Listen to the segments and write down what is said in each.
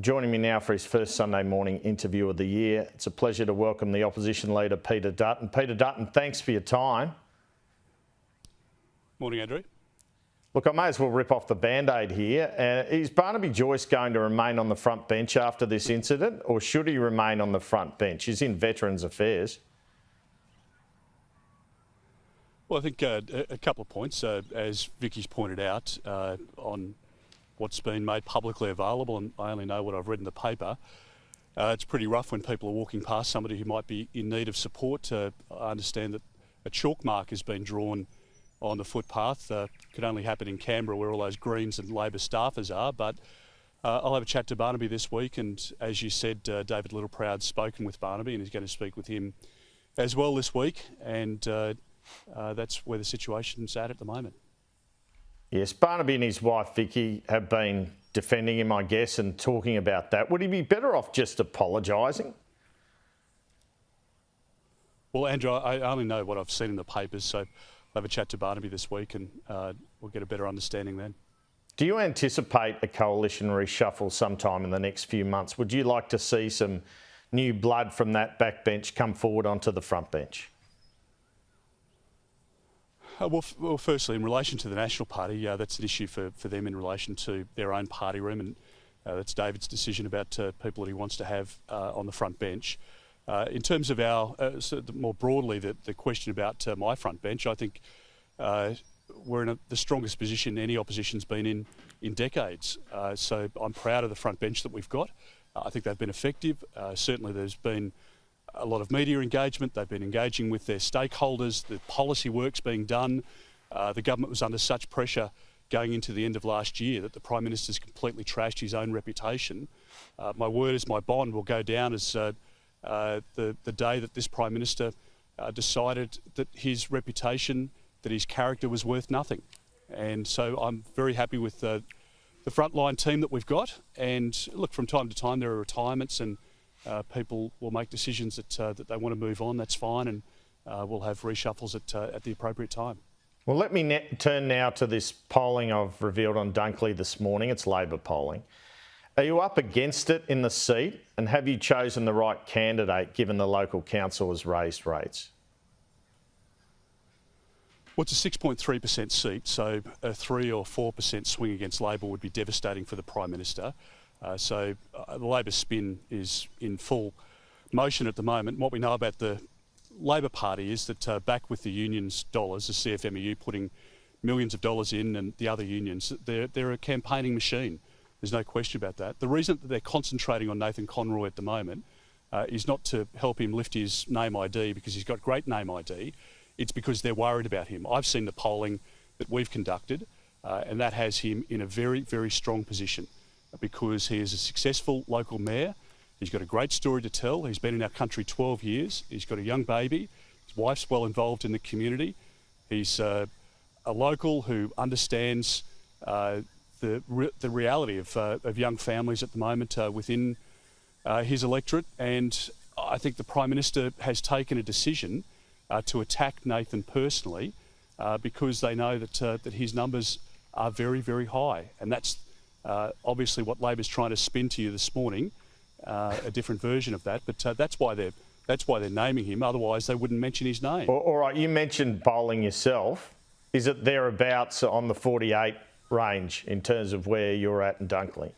Joining me now for his first Sunday morning interview of the year, it's a pleasure to welcome the Opposition Leader Peter Dutton. Peter Dutton, thanks for your time. Morning, Andrew. Look, I may as well rip off the Band-Aid here. Is Barnaby Joyce going to remain on the front bench after this incident, or should he remain on the front bench? He's in Veterans Affairs. Well, I think a couple of points, as Vicky's pointed out, on what's been made publicly available, and I only know what I've read in the paper. It's pretty rough when people are walking past somebody who might be in need of support. I understand that a chalk mark has been drawn on the footpath. Could only happen in Canberra where all those Greens and Labor staffers are, but I'll have a chat to Barnaby this week, and as you said, David Littleproud's spoken with Barnaby and he's going to speak with him as well this week, and that's where the situation's at the moment. Yes, Barnaby and his wife Vicky have been defending him, I guess, and talking about that. Would he be better off just apologising? Well, Andrew, I only know what I've seen in the papers, so I'll have a chat to Barnaby this week and we'll get a better understanding then. Do you anticipate a coalition reshuffle sometime in the next few months? Would you like to see some new blood from that backbench come forward onto the front bench? Well, firstly, in relation to the National Party, that's an issue for them in relation to their own party room, and that's David's decision about people that he wants to have on the front bench. In terms of our, more broadly, the question about my front bench, I think we're in the strongest position any opposition's been in decades. So I'm proud of the front bench that we've got. I think they've been effective. Certainly there's been a lot of media engagement. They've been engaging with their stakeholders. The policy work's being done. The government was under such pressure going into the end of last year that the Prime Minister's completely trashed his own reputation. My word is my bond will go down as the day that this Prime Minister decided that his reputation, that his character was worth nothing. And so I'm very happy with the frontline team that we've got. And look, from time to time there are retirements and people will make decisions that they want to move on. That's fine, and we'll have reshuffles at the appropriate time. Well, let me turn now to this polling I've revealed on Dunkley this morning. It's Labor polling. Are you up against it in the seat, and have you chosen the right candidate given the local council has raised rates? Well, it's a 6.3% seat, so a 3 or 4% swing against Labor would be devastating for the Prime Minister. So the Labor spin is in full motion at the moment. What we know about the Labor Party is that back with the unions' dollars, the CFMEU putting millions of dollars in, and the other unions, they're a campaigning machine. There's no question about that. The reason that they're concentrating on Nathan Conroy at the moment is not to help him lift his name ID because he's got great name ID. It's because they're worried about him. I've seen the polling that we've conducted and that has him in a very, very strong position, because he is a successful local mayor. He's got a great story to tell. He's been in our country 12 years. He's got a young baby. His wife's well involved in the community. He's a local who understands the reality of young families at the moment within his electorate. And I think the Prime Minister has taken a decision to attack Nathan personally because they know that his numbers are very, very high. And that's obviously what Labor's trying to spin to you this morning, a different version of that. But that's why they're naming him. Otherwise, they wouldn't mention his name. All right, you mentioned polling yourself. Is it thereabouts on the 48 range in terms of where you're at in Dunkley?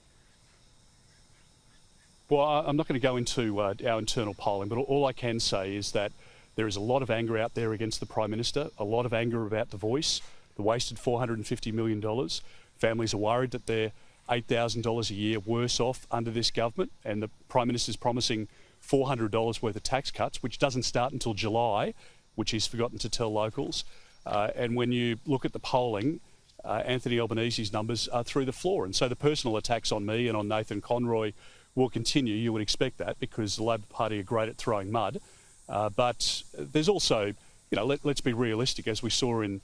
Well, I'm not going to go into our internal polling, but all I can say is that there is a lot of anger out there against the Prime Minister, a lot of anger about the Voice, the wasted $450 million. Families are worried that they're $8,000 a year worse off under this government, and the Prime Minister's promising $400 worth of tax cuts, which doesn't start until July, which he's forgotten to tell locals. And when you look at the polling, Anthony Albanese's numbers are through the floor. And so the personal attacks on me and on Nathan Conroy will continue. You would expect that because the Labor Party are great at throwing mud. But there's also, let's be realistic, as we saw in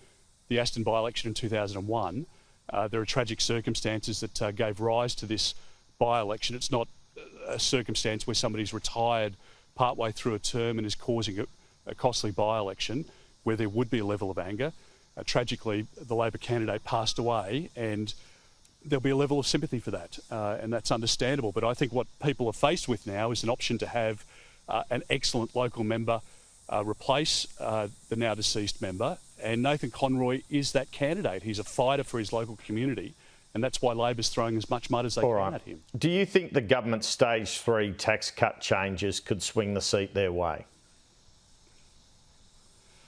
the Aston by-election in 2001, there are tragic circumstances that gave rise to this by-election. It's not a circumstance where somebody's retired partway through a term and is causing a costly by-election where there would be a level of anger. Tragically, the Labor candidate passed away, and there'll be a level of sympathy for that, and that's understandable. But I think what people are faced with now is an option to have an excellent local member replace the now deceased member, and Nathan Conroy is that candidate. He's a fighter for his local community, and that's why Labor's throwing as much mud as they can at him. Do you think the government's stage 3 tax cut changes could swing the seat their way?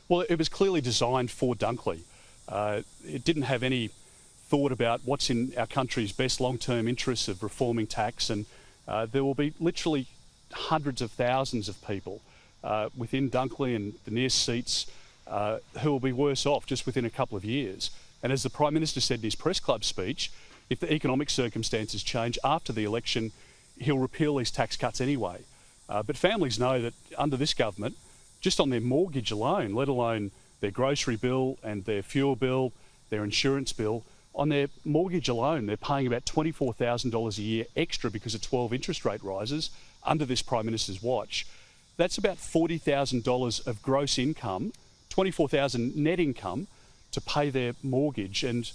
Well, it was clearly designed for Dunkley. It didn't have any thought about what's in our country's best long-term interests of reforming tax, and there will be literally hundreds of thousands of people within Dunkley and the near seats who will be worse off just within a couple of years. And as the Prime Minister said in his press club speech, if the economic circumstances change after the election, he'll repeal these tax cuts anyway. But families know that under this government, just on their mortgage alone, let alone their grocery bill and their fuel bill, their insurance bill, on their mortgage alone, they're paying about $24,000 a year extra because of 12 interest rate rises under this Prime Minister's watch. That's about $40,000 of gross income, $24,000 net income to pay their mortgage, and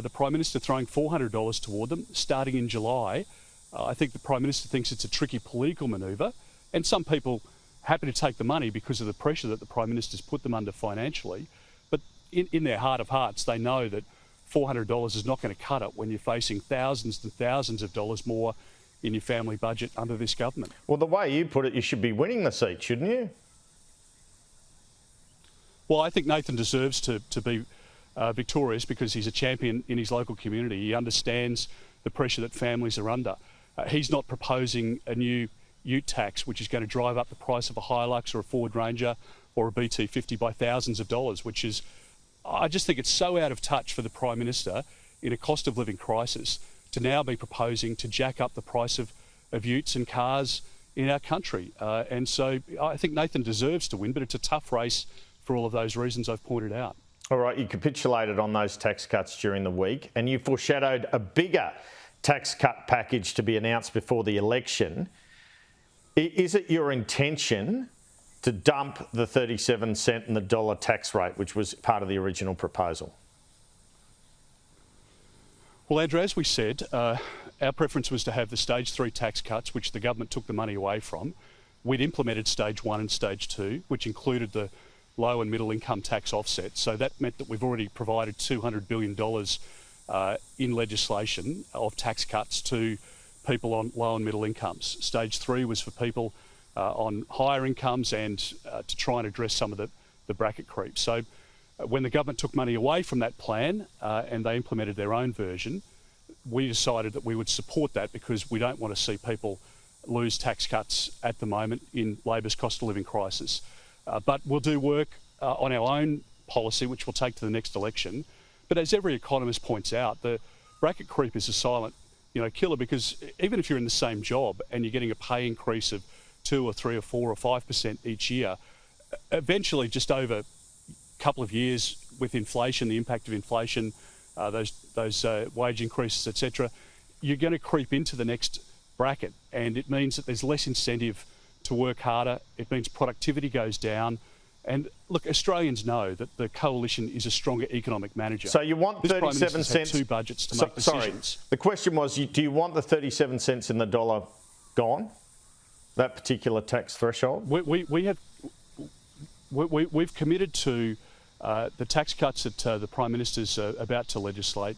the Prime Minister throwing $400 toward them starting in July. I think the Prime Minister thinks it's a tricky political manoeuvre, and some people happy to take the money because of the pressure that the Prime Minister's put them under financially. But in their heart of hearts, they know that $400 is not going to cut it when you're facing thousands and thousands of dollars more in your family budget under this government. Well, the way you put it, you should be winning the seat, shouldn't you? Well, I think Nathan deserves to be victorious because he's a champion in his local community. He understands the pressure that families are under. He's not proposing a new ute tax, which is going to drive up the price of a Hilux or a Ford Ranger or a BT50 by thousands of dollars, which is, I just think it's so out of touch for the Prime Minister in a cost of living crisis to now be proposing to jack up the price of utes and cars in our country. And so I think Nathan deserves to win, but it's a tough race for all of those reasons I've pointed out. All right, you capitulated on those tax cuts during the week, and you foreshadowed a bigger tax cut package to be announced before the election. Is it your intention to dump the 37 cent and the dollar tax rate, which was part of the original proposal? Well, Andrew, as we said, our preference was to have the stage 3 tax cuts, which the government took the money away from. We'd implemented stage 1 and stage 2, which included the low and middle income tax offset. So that meant that we've already provided $200 billion in legislation of tax cuts to people on low and middle incomes. Stage 3 was for people on higher incomes and to try and address some of the bracket creep. So when the government took money away from that plan and they implemented their own version, we decided that we would support that because we don't want to see people lose tax cuts at the moment in Labor's cost of living crisis. But we'll do work on our own policy, which we'll take to the next election. But as every economist points out, the bracket creep is a silent killer, because even if you're in the same job and you're getting a pay increase of 2 or 3 or 4 or 5% each year, eventually just over a couple of years with inflation, the impact of inflation, those wage increases, etc., you're going to creep into the next bracket, and it means that there's less incentive to work harder. It means productivity goes down. And look, Australians know that the coalition is a stronger economic manager. So you want 37 cents? 2 budgets to make decisions. Sorry, the question was, do you want the 37 cents in the dollar gone? That particular tax threshold? We've committed to the tax cuts that the Prime Minister's about to legislate,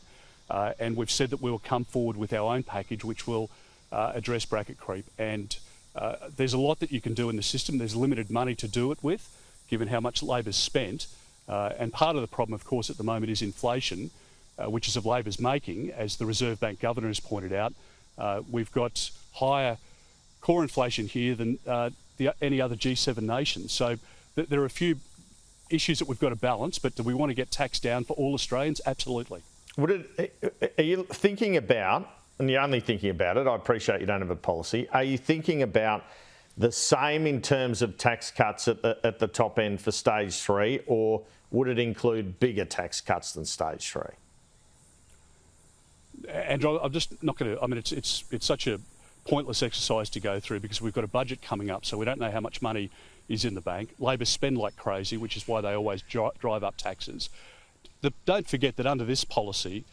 and we've said that we will come forward with our own package which will address bracket creep. And there's a lot that you can do in the system. There's limited money to do it with, given how much Labor's spent. And part of the problem, of course, at the moment is inflation, which is of Labor's making, as the Reserve Bank Governor has pointed out. We've got higher core inflation here than any other G7 nation. So there are a few issues that we've got to balance, but do we want to get tax down for all Australians? Absolutely. Are you thinking about, and you're only thinking about it, I appreciate you don't have a policy, are you thinking about the same in terms of tax cuts at the top end for stage 3, or would it include bigger tax cuts than stage 3? Andrew, I'm just not going to, I mean, it's such a pointless exercise to go through because we've got a budget coming up, so we don't know how much money is in the bank. Labor spend like crazy, which is why they always drive up taxes. Don't forget that under this policy,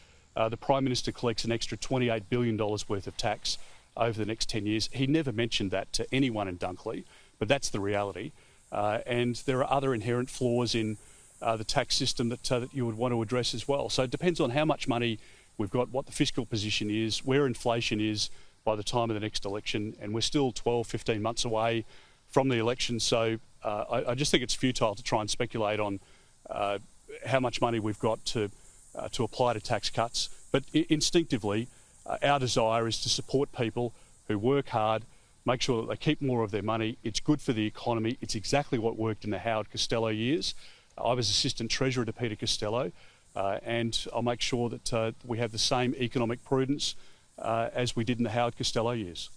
the Prime Minister collects an extra $28 billion worth of tax over the next 10 years. He never mentioned that to anyone in Dunkley, but that's the reality. And there are other inherent flaws in the tax system that you would want to address as well. So it depends on how much money we've got, what the fiscal position is, where inflation is by the time of the next election, and we're still 12, 15 months away from the election. So I just think it's futile to try and speculate on how much money we've got to apply to tax cuts. But instinctively, our desire is to support people who work hard, make sure that they keep more of their money. It's good for the economy. It's exactly what worked in the Howard Costello years. I was Assistant Treasurer to Peter Costello, and I'll make sure that we have the same economic prudence as we did in the Howard Costello years.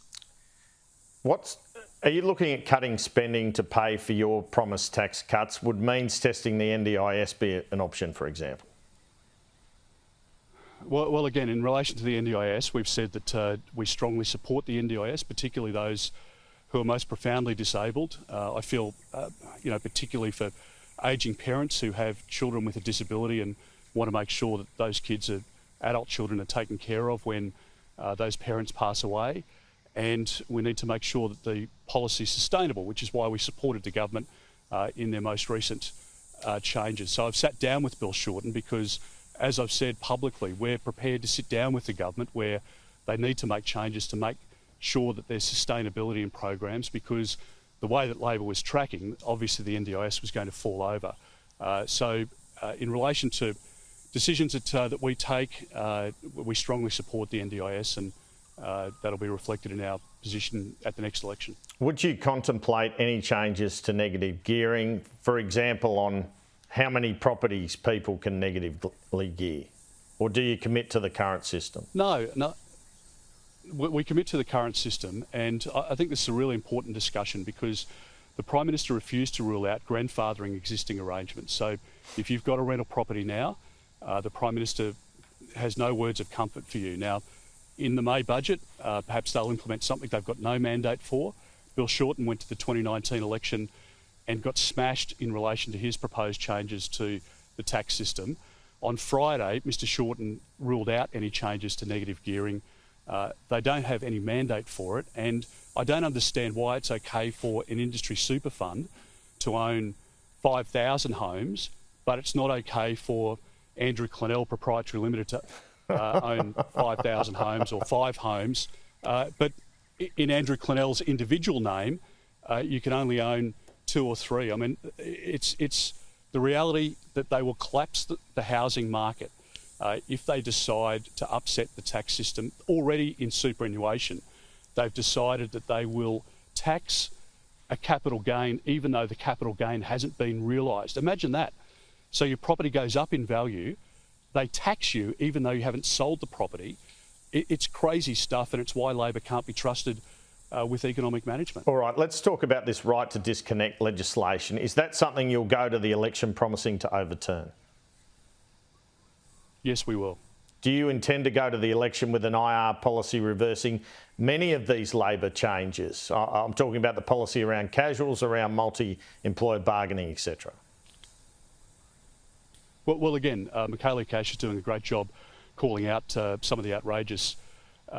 Are you looking at cutting spending to pay for your promised tax cuts? Would means testing the NDIS be an option, for example? Well, again, in relation to the NDIS, we've said that we strongly support the NDIS, particularly those who are most profoundly disabled. I feel, particularly for ageing parents who have children with a disability and want to make sure that those kids, adult children, are taken care of when those parents pass away. And we need to make sure that the policy is sustainable, which is why we supported the government in their most recent changes. So I've sat down with Bill Shorten because, as I've said publicly, we're prepared to sit down with the government where they need to make changes to make sure that there's sustainability in programs, because the way that Labor was tracking, obviously the NDIS was going to fall over. So in relation to decisions that we take, we strongly support the NDIS, and that'll be reflected in our position at the next election. Would you contemplate any changes to negative gearing, for example, on how many properties people can negatively gear? Or do you commit to the current system? No. We commit to the current system, and I think this is a really important discussion because the Prime Minister refused to rule out grandfathering existing arrangements. So if you've got a rental property now, the Prime Minister has no words of comfort for you. Now, in the May budget, perhaps they'll implement something they've got no mandate for. Bill Shorten went to the 2019 election and got smashed in relation to his proposed changes to the tax system. On Friday, Mr Shorten ruled out any changes to negative gearing. They don't have any mandate for it, and I don't understand why it's okay for an industry super fund to own 5,000 homes, but it's not okay for Andrew Clennell Proprietary Limited to own 5,000 homes or 5 homes. But in Andrew Clennell's individual name, you can only own 2 or 3. I mean, it's the reality that they will collapse the housing market if they decide to upset the tax system. Already in superannuation, they've decided that they will tax a capital gain even though the capital gain hasn't been realised. Imagine that. So your property goes up in value, they tax you even though you haven't sold the property. It's crazy stuff, and it's why Labor can't be trusted with economic management. All right, let's talk about this right to disconnect legislation. Is that something you'll go to the election promising to overturn? Yes, we will. Do you intend to go to the election with an IR policy reversing many of these Labor changes? I'm talking about the policy around casuals, around multi-employer bargaining, etc. Well, again, Michaelia Cash is doing a great job calling out some of the outrageous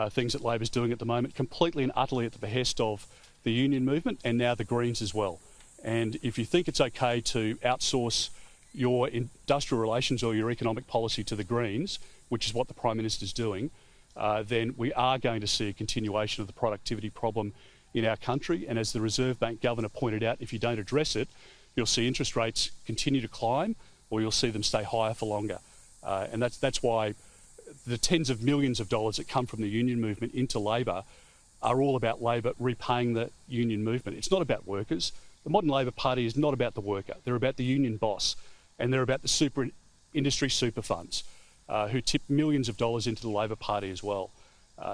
things that Labor's doing at the moment, completely and utterly at the behest of the union movement and now the Greens as well. And if you think it's okay to outsource your industrial relations or your economic policy to the Greens, which is what the Prime Minister's doing, then we are going to see a continuation of the productivity problem in our country. And as the Reserve Bank Governor pointed out, if you don't address it, you'll see interest rates continue to climb, or you'll see them stay higher for longer. And that's why the tens of millions of dollars that come from the union movement into Labor are all about Labor repaying the union movement. It's not about workers. The modern Labor Party is not about the worker. They're about the union boss, and they're about the industry super funds who tip millions of dollars into the Labor Party as well.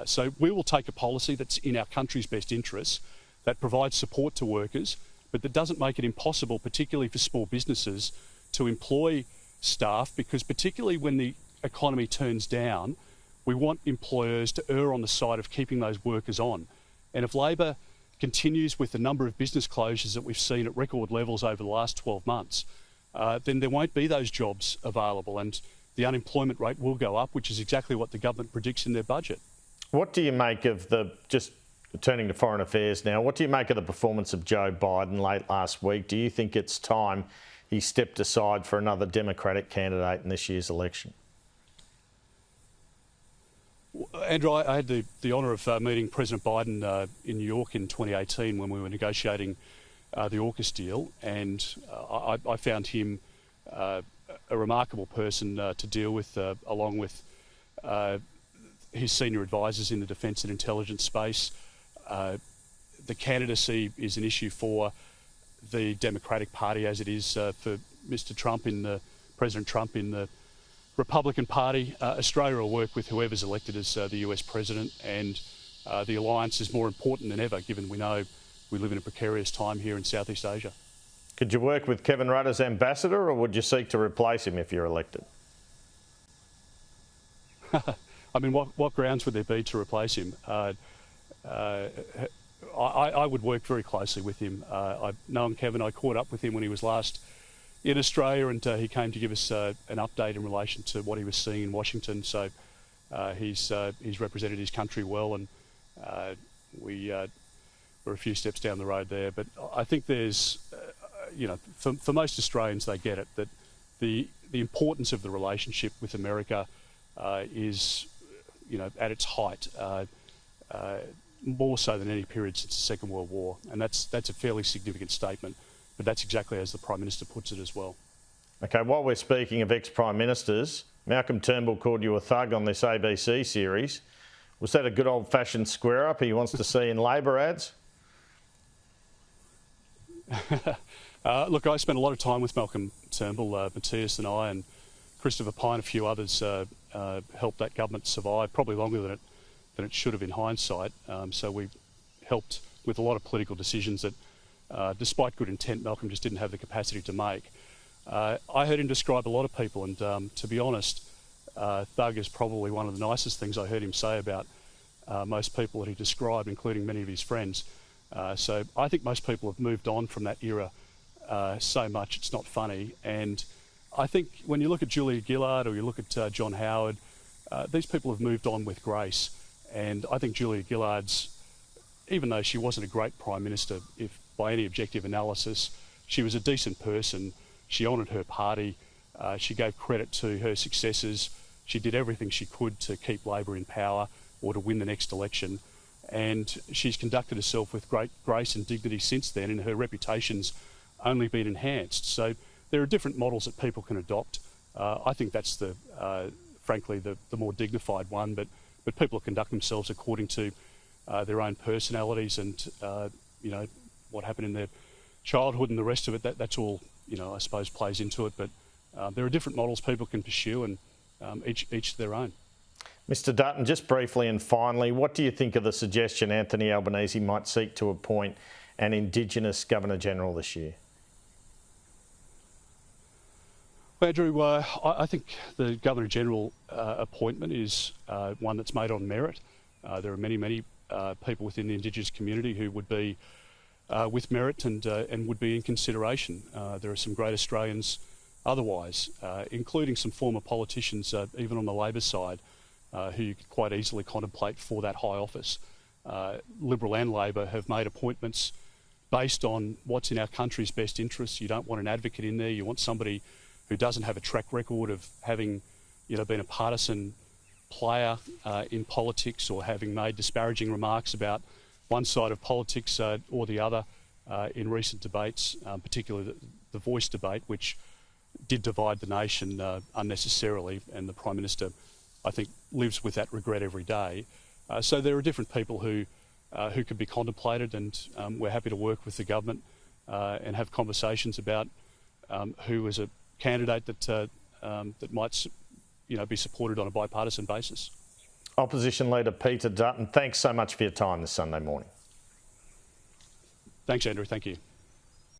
So we will take a policy that's in our country's best interests, that provides support to workers, but that doesn't make it impossible, particularly for small businesses, to employ staff, because particularly when the economy turns down, we want employers to err on the side of keeping those workers on. And if Labor continues with the number of business closures that we've seen at record levels over the last 12 months, then there won't be those jobs available. And the unemployment rate will go up, which is exactly what the government predicts in their budget. What do you make of just turning to foreign affairs now, what do you make of the performance of Joe Biden late last week? Do you think it's time he stepped aside for another Democratic candidate in this year's election? Andrew, I had the honour of meeting President Biden in New York in 2018 when we were negotiating the AUKUS deal, and I found him a remarkable person to deal with, along with his senior advisors in the defence and intelligence space. The candidacy is an issue for the Democratic Party, as it is for Mr. Trump President Trump in the Republican Party. Australia will work with whoever's elected as the US President, and the alliance is more important than ever, given we know we live in a precarious time here in Southeast Asia. Could you work with Kevin Rudd as ambassador, or would you seek to replace him if you're elected? I mean, what grounds would there be to replace him? I would work very closely with him. I've known Kevin. I caught up with him when he was last in Australia, and he came to give us an update in relation to what he was seeing in Washington. So he's represented his country well, and we're a few steps down the road there. But I think there's, for most Australians, they get it, that the importance of the relationship with America is, at its height, more so than any period since the Second World War. And that's a fairly significant statement, but that's exactly as the Prime Minister puts it as well. Okay, while we're speaking of ex-Prime Ministers, Malcolm Turnbull called you a thug on this ABC series. Was that a good old-fashioned square-up he wants to see in Labor ads? Look, I spent a lot of time with Malcolm Turnbull, Matthias and I, and Christopher Pyne, a few others, helped that government survive, probably longer than it should have in hindsight. So we helped with a lot of political decisions that, despite good intent, Malcolm just didn't have the capacity to make. I heard him describe a lot of people, and to be honest, thug is probably one of the nicest things I heard him say about most people that he described, including many of his friends. So I think most people have moved on from that era so much it's not funny. And I think when you look at Julia Gillard or you look at John Howard, these people have moved on with grace. And I think Julia Gillard's, even though she wasn't a great Prime Minister, if by any objective analysis, she was a decent person. She honoured her party. She gave credit to her successors. She did everything she could to keep Labor in power or to win the next election. And she's conducted herself with great grace and dignity since then, and her reputation's only been enhanced. So there are different models that people can adopt. I think that's frankly, the more dignified one, but people conduct themselves according to their own personalities and, what happened in their childhood and the rest of it. That's all, I suppose plays into it. But there are different models people can pursue, and each their own. Mr Dutton, just briefly and finally, what do you think of the suggestion Anthony Albanese might seek to appoint an Indigenous Governor-General this year? Well, Andrew, I think the Governor-General appointment is one that's made on merit. There are many people within the Indigenous community who would be with merit and would be in consideration. There are some great Australians otherwise, including some former politicians, even on the Labor side, who you could quite easily contemplate for that high office. Liberal and Labor have made appointments based on what's in our country's best interests. You don't want an advocate in there. You want somebody who doesn't have a track record of having, been a partisan player in politics or having made disparaging remarks about one side of politics or the other in recent debates, particularly the Voice debate, which did divide the nation unnecessarily, and the Prime Minister, I think, lives with that regret every day. So there are different people who could be contemplated, and we're happy to work with the government and have conversations about who is a candidate that might, be supported on a bipartisan basis. Opposition Leader Peter Dutton, thanks so much for your time this Sunday morning. Thanks, Andrew. Thank you.